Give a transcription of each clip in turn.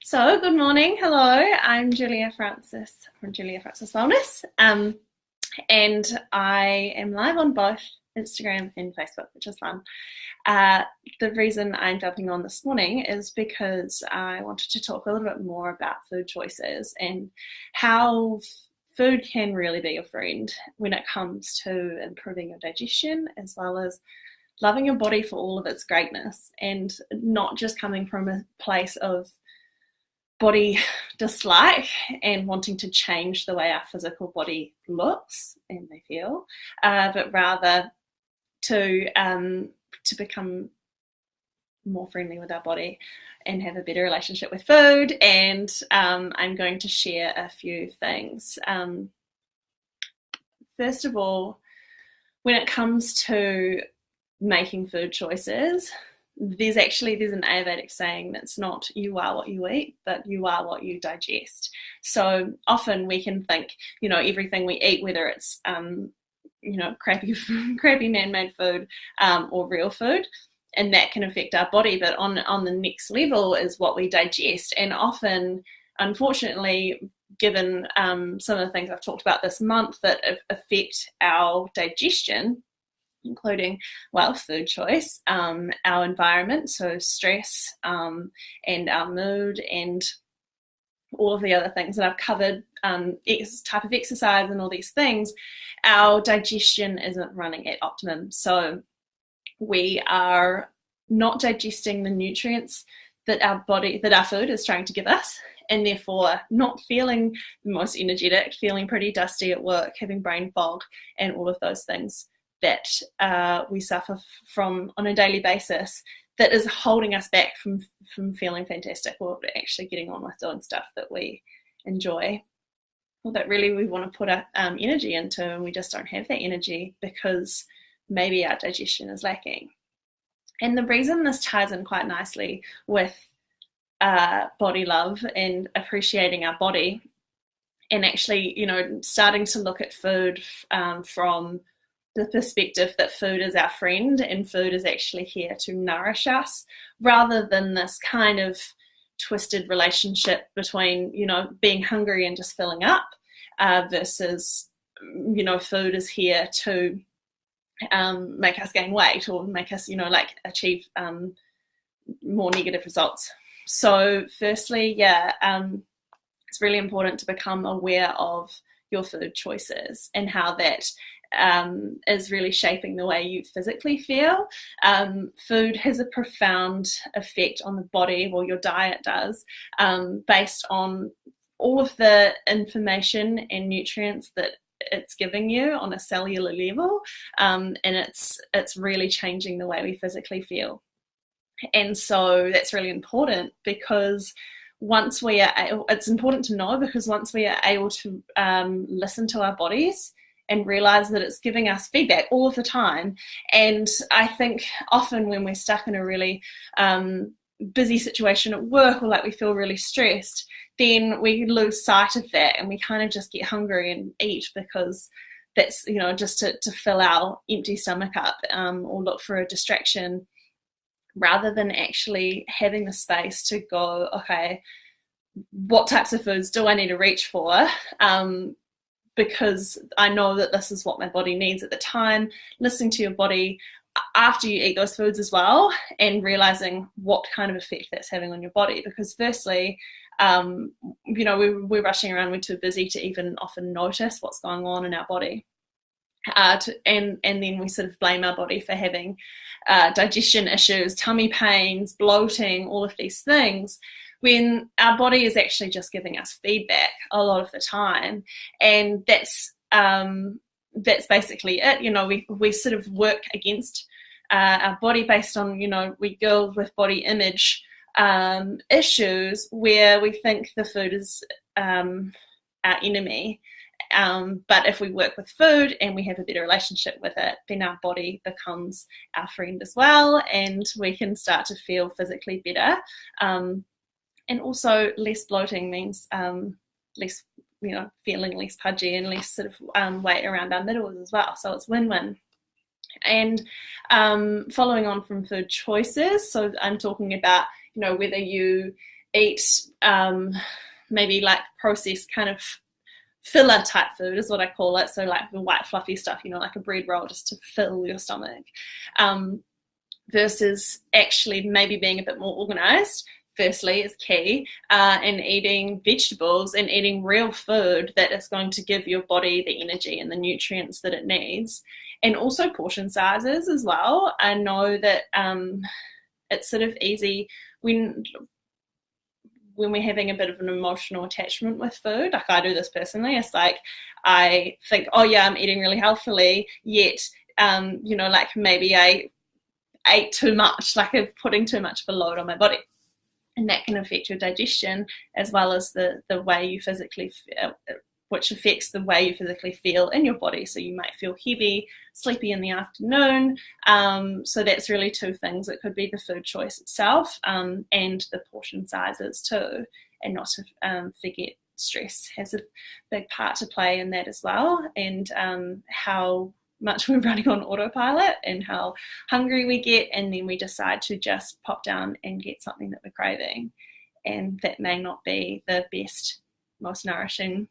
So, good morning. Hello, I'm Julia Francis from Julia Francis Wellness, and I am live on both Instagram and Facebook, which is fun. Uh, the reason I'm jumping on this morning is because I wanted to talk a little bit more about food choices and how food can really be your friend when it comes to improving your digestion as well as loving your body for all of its greatness, and not just coming from a place of body dislike and wanting to change the way our physical body looks and they feel, but rather to become more friendly with our body and have a better relationship with food. And I'm going to share a few things. First of all, when it comes to making food choices, there's an Ayurvedic saying that's not you are what you eat, but you are what you digest. So often we can think, everything we eat, whether it's, crappy man-made food or real food, and that can affect our body. But on the next level is what we digest. And often, unfortunately, given some of the things I've talked about this month that affect our digestion, including, food choice, our environment, so stress, and our mood, and all of the other things that I've covered, type of exercise and all these things, our digestion isn't running at optimum. So we are not digesting the nutrients that our food is trying to give us, and therefore not feeling the most energetic, feeling pretty dusty at work, having brain fog, and all of those things that we suffer from on a daily basis, that is holding us back from feeling fantastic or actually getting on with doing stuff that we enjoy or that really we want to put our energy into, and we just don't have that energy because maybe our digestion is lacking. And the reason this ties in quite nicely with body love and appreciating our body, and actually, starting to look at food from the perspective that food is our friend and food is actually here to nourish us, rather than this kind of twisted relationship between, being hungry and just filling up, versus, food is here to make us gain weight or make us, achieve more negative results. So firstly, it's really important to become aware of your food choices and how that is really shaping the way you physically feel. Food has a profound effect on the body, well, your diet does, based on all of the information and nutrients that it's giving you on a cellular level, and it's really changing the way we physically feel. And so that's really important because it's important to know, because once we are able to listen to our bodies and realize that it's giving us feedback all of the time. And I think often when we're stuck in a really busy situation at work, or like we feel really stressed, then we lose sight of that and we kind of just get hungry and eat because that's, just to fill our empty stomach up, or look for a distraction, rather than actually having the space to go, okay, what types of foods do I need to reach for? Because I know that this is what my body needs at the time. Listening to your body after you eat those foods as well, and realizing what kind of effect that's having on your body. Because firstly, we're rushing around, we're too busy to even often notice what's going on in our body. And then we sort of blame our body for having digestion issues, tummy pains, bloating, all of these things, when our body is actually just giving us feedback a lot of the time. And that's basically it. We sort of work against our body based on, we go with body image issues where we think the food is our enemy. But if we work with food and we have a better relationship with it, then our body becomes our friend as well, and we can start to feel physically better. And also less bloating means less, feeling less pudgy and less sort of weight around our middles as well. So it's win-win. And following on from food choices, so I'm talking about, whether you eat maybe like processed kind of filler type food is what I call it. So like the white fluffy stuff, like a bread roll just to fill your stomach, versus actually maybe being a bit more organized, firstly, is key, and eating vegetables and eating real food that is going to give your body the energy and the nutrients that it needs. And also portion sizes as well. I know that it's sort of easy when we're having a bit of an emotional attachment with food. Like I do this personally. It's like I think, oh yeah, I'm eating really healthily, yet like maybe I ate too much, like I'm putting too much of a load on my body. And that can affect your digestion as well as the way you physically feel, which affects the way you physically feel in your body. So you might feel heavy, sleepy in the afternoon. So that's really two things. It could be the food choice itself, and the portion sizes too. And not to forget, stress has a big part to play in that as well, and how much we're running on autopilot and how hungry we get, and then we decide to just pop down and get something that we're craving, and that may not be the best, most nourishing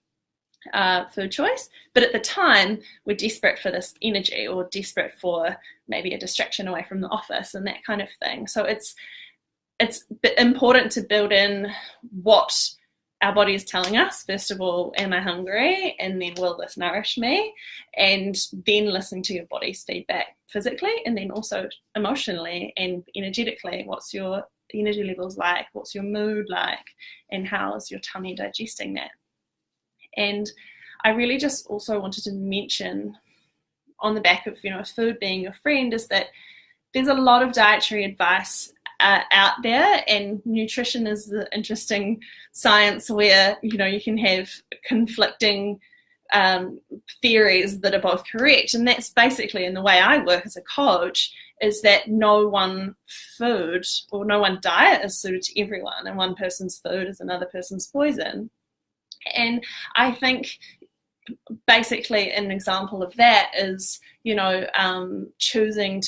food choice. But at the time, we're desperate for this energy, or desperate for maybe a distraction away from the office and that kind of thing. So it's important to build in what our body is telling us. First of all, am I hungry? And then, will this nourish me? And then listening to your body's feedback physically, and then also emotionally and energetically. What's your energy levels like? What's your mood like? And how is your tummy digesting that? And I really just also wanted to mention, on the back of food being your friend, is that there's a lot of dietary advice out there, and nutrition is the interesting science where you can have conflicting theories that are both correct. And that's basically, in the way I work as a coach, is that no one food or no one diet is suited to everyone, and one person's food is another person's poison. And I think basically an example of that is choosing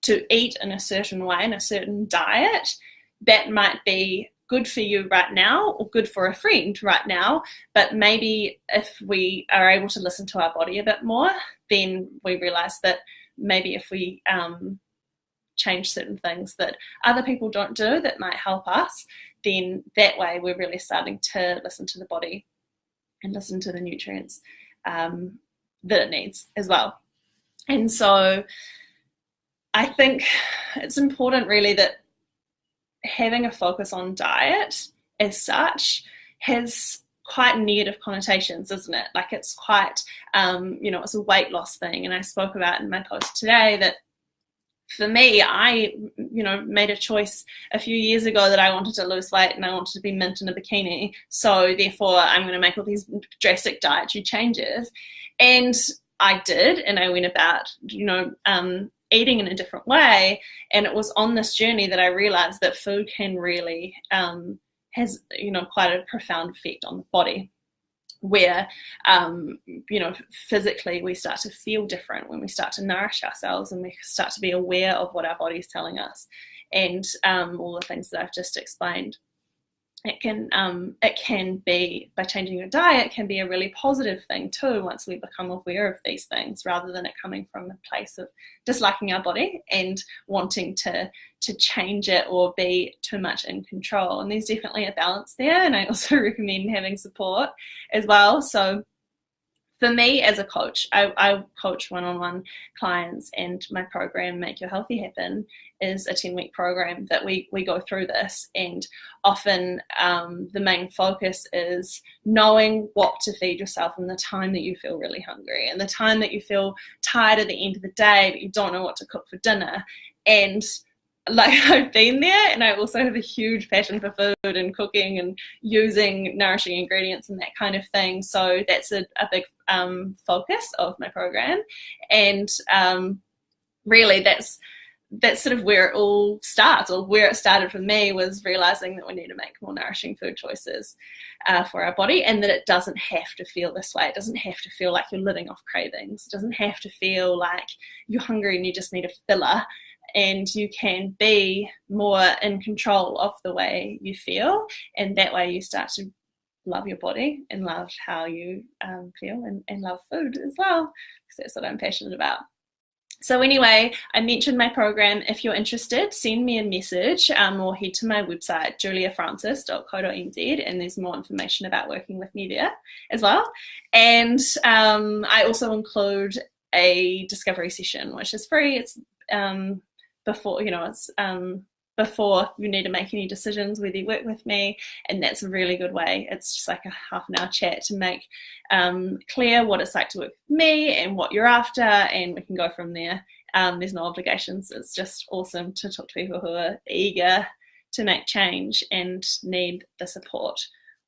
to eat in a certain way, in a certain diet that might be good for you right now, or good for a friend right now. But maybe if we are able to listen to our body a bit more, then we realize that maybe if we change certain things that other people don't do that might help us, then that way we're really starting to listen to the body and listen to the nutrients that it needs as well. And so I think it's important really that having a focus on diet as such has quite negative connotations, isn't it? Like it's quite, it's a weight loss thing. And I spoke about in my post today that for me, I, made a choice a few years ago that I wanted to lose weight and I wanted to be mint in a bikini. So therefore I'm going to make all these drastic dietary changes. And I did, and I went about, eating in a different way. And it was on this journey that I realized that food can really has quite a profound effect on the body, where physically we start to feel different when we start to nourish ourselves and we start to be aware of what our body is telling us, and all the things that I've just explained. It can be, by changing your diet, can be a really positive thing too, once we become aware of these things, rather than it coming from a place of disliking our body and wanting to change it or be too much in control. And there's definitely a balance there, and I also recommend having support as well. So for me as a coach, I coach one-on-one clients, and my program, Make Your Healthy Happen, is a 10-week program that we go through this. And often the main focus is knowing what to feed yourself in the time that you feel really hungry, and the time that you feel tired at the end of the day but you don't know what to cook for dinner. And like, I've been there, and I also have a huge passion for food and cooking and using nourishing ingredients and that kind of thing. So that's a big focus of my program. And really that's sort of where it all starts, or where it started for me, was realizing that we need to make more nourishing food choices for our body, and that it doesn't have to feel this way. It doesn't have to feel like you're living off cravings. It doesn't have to feel like you're hungry and you just need a filler. and you can be more in control of the way you feel, and that way you start to love your body and love how you feel, and love food as well, because that's what I'm passionate about. So anyway, I mentioned my program. If you're interested, send me a message or head to my website, juliafrancis.co.nz, and there's more information about working with me there as well. And I also include a discovery session, which is free. It's before you need to make any decisions whether you work with me, and that's a really good way. It's just like a half an hour chat to make clear what it's like to work with me and what you're after, and we can go from there. There's no obligations. It's just awesome to talk to people who are eager to make change and need the support,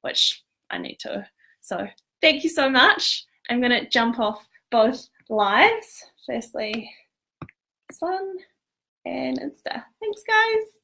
which I need to. So thank you so much. I'm going to jump off both lives. Firstly, this one and Insta. Thanks, guys.